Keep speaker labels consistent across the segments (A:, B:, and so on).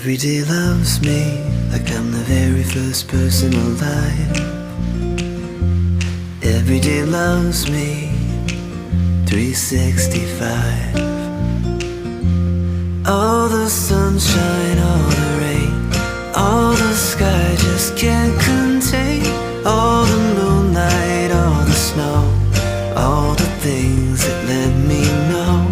A: Every day loves me like I'm the very first person alive. Every day loves me 365. All the sunshine, all the rain, all the sky just can't contain. All the moonlight, all the snow, all the things that let me know.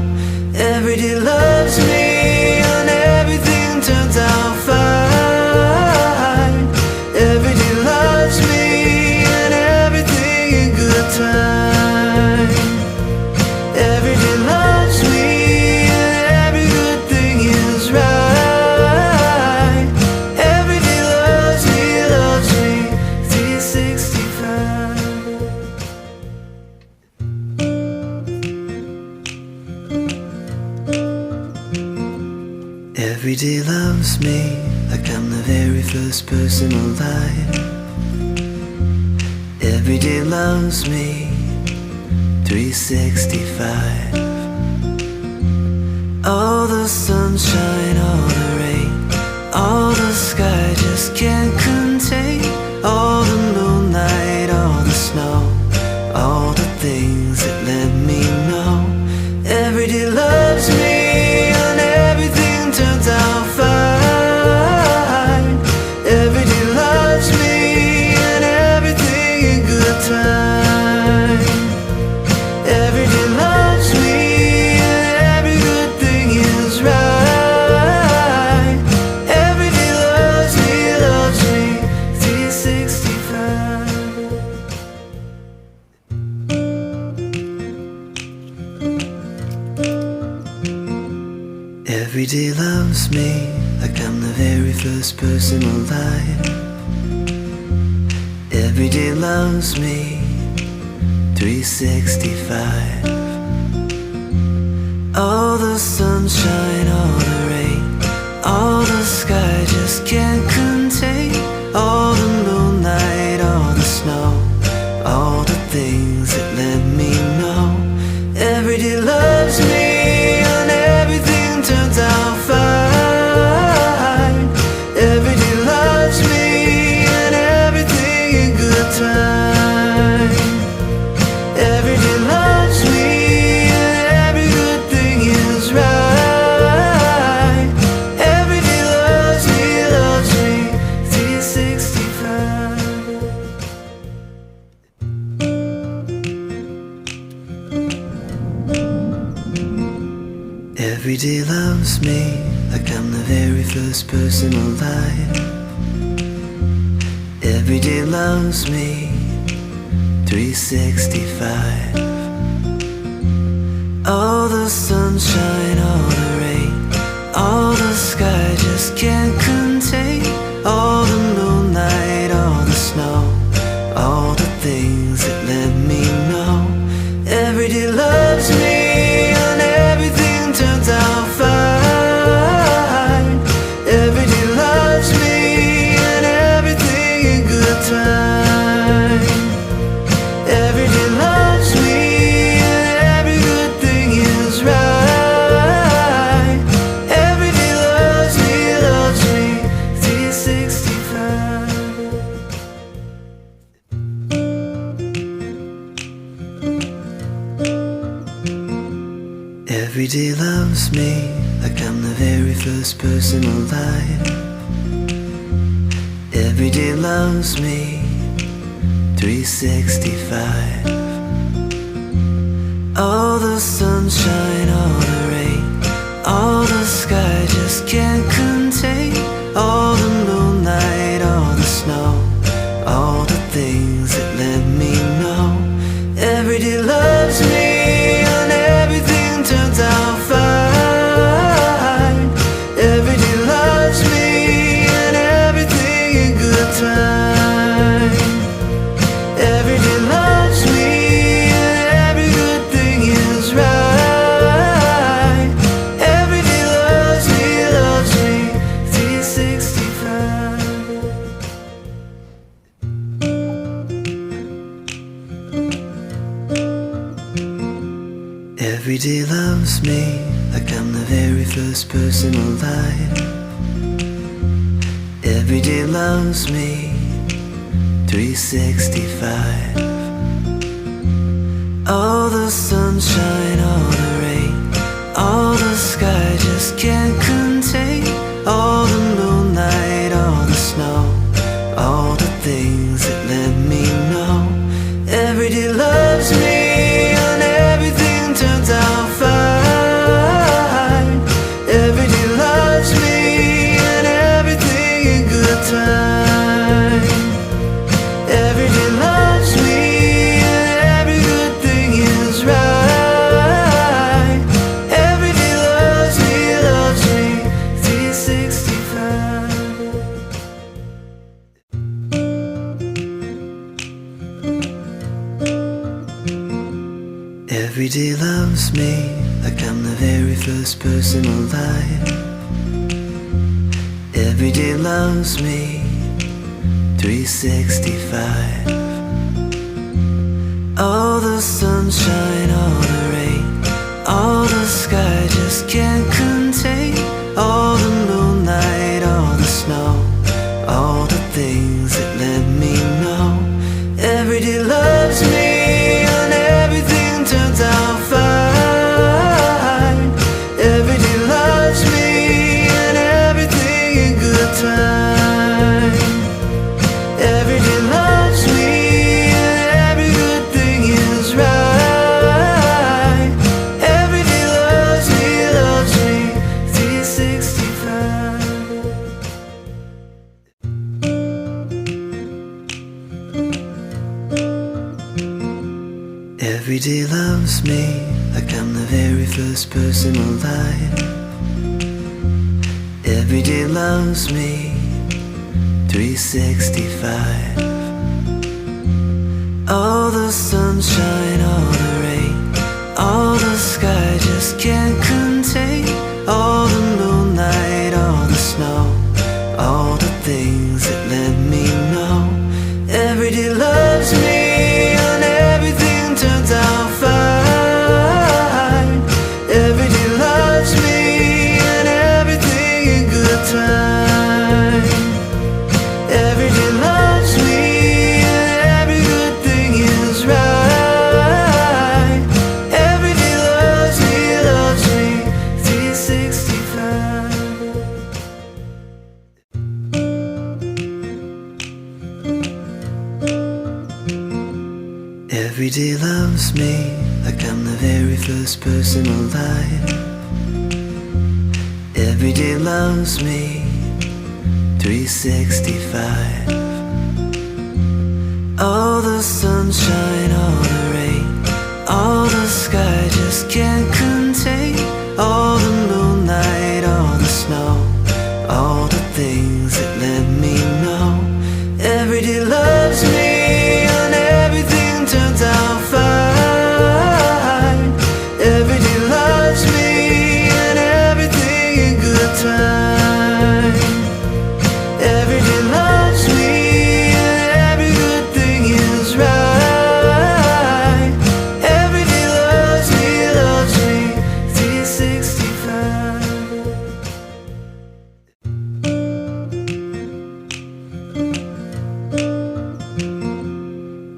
A: Every day loves me and everything turns out fine. Every day loves me and everything in good time. Every day loves me and every good thing is right. Every day loves me 365. Every day loves me like I'm the very first person alive. Every day loves me 365. All the sunshine, all the rain, all the sky just can't contain. All the moonlight, all the snow, all the things that let me know. Every day loves me and everything turns out fine. Every day loves me and everything in good time. Every day loves me and every good thing is right. Every day loves me 365. Every day loves me like I'm the very first person alive. Every day loves me 365. All the sunshine, all the rain, all the sky just can't contain. All the moonlight, all the snow, all the things that let me know. Every day loves me and everything turns out fine. Every day loves me and everything in good time. Every day loves me and every good thing is right. Every day loves me 365. Every day loves me like I'm the very first person alive. Every day loves me 365. All the sunshine, all the rain, all the sky just can't contain. All the moonlight, all the snow, all the things that let me know. Every day loves me and everything turns out fine. Every day loves me and everything in good time. Every day loves me and every good thing is right. Every day loves me 365. Every day loves me like I'm the very first person alive. Every day loves me 365. All the sunshine, all the rain, all the sky just can't contain. All the moonlight, all the snow, all the things that let me know. Every day loves me and everything turns out fine. Every day loves me and everything in good time. Every day loves me and every good thing is right. Every day loves me 365. Every day loves me like I'm the very first person alive. Every day loves me 365. All the sunshine, all the rain, all the sky just can't contain. All the moonlight, all the snow, all the things that let me know. Every day loves me and everything turns out fine. Every day loves me and everything in good time. Every day loves me and every good thing is right. Every day loves me 365. Every day loves me like I'm the very first person alive. Every day loves me 365. All the sunshine, all the rain, all the sky just can't contain. All the moonlight, all the snow, all the things that let me know. Every day loves me and everything turns out fine. Every day loves me and everything in good time. Every day loves me and every good thing is right. Every day loves me 365. Every day loves me like I'm the very first person alive. Every day loves me 365. All the sunshine, all the rain, all the sky just can't contain. All the moonlight, all the snow, all the things that let me know. Every day loves me and everything turns out fine. Every day loves me and everything in good time. Every day loves me and every good thing is right. Every day loves me 365. Every day loves me like I'm the very first person alive. Every day loves me 365. All the sunshine, all the rain, all the sky just can't contain. All the moonlight, all the snow, all the things that let me know. Every day loves me and everything turns out fine. Every day loves me and everything in good time. Every day loves me and every good thing is right. Every day loves me 365.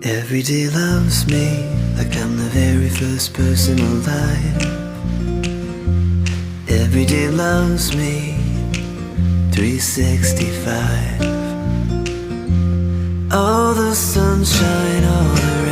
A: Every day loves me like I'm the very first person alive. Every day loves me 365. All the sunshine, all the rain,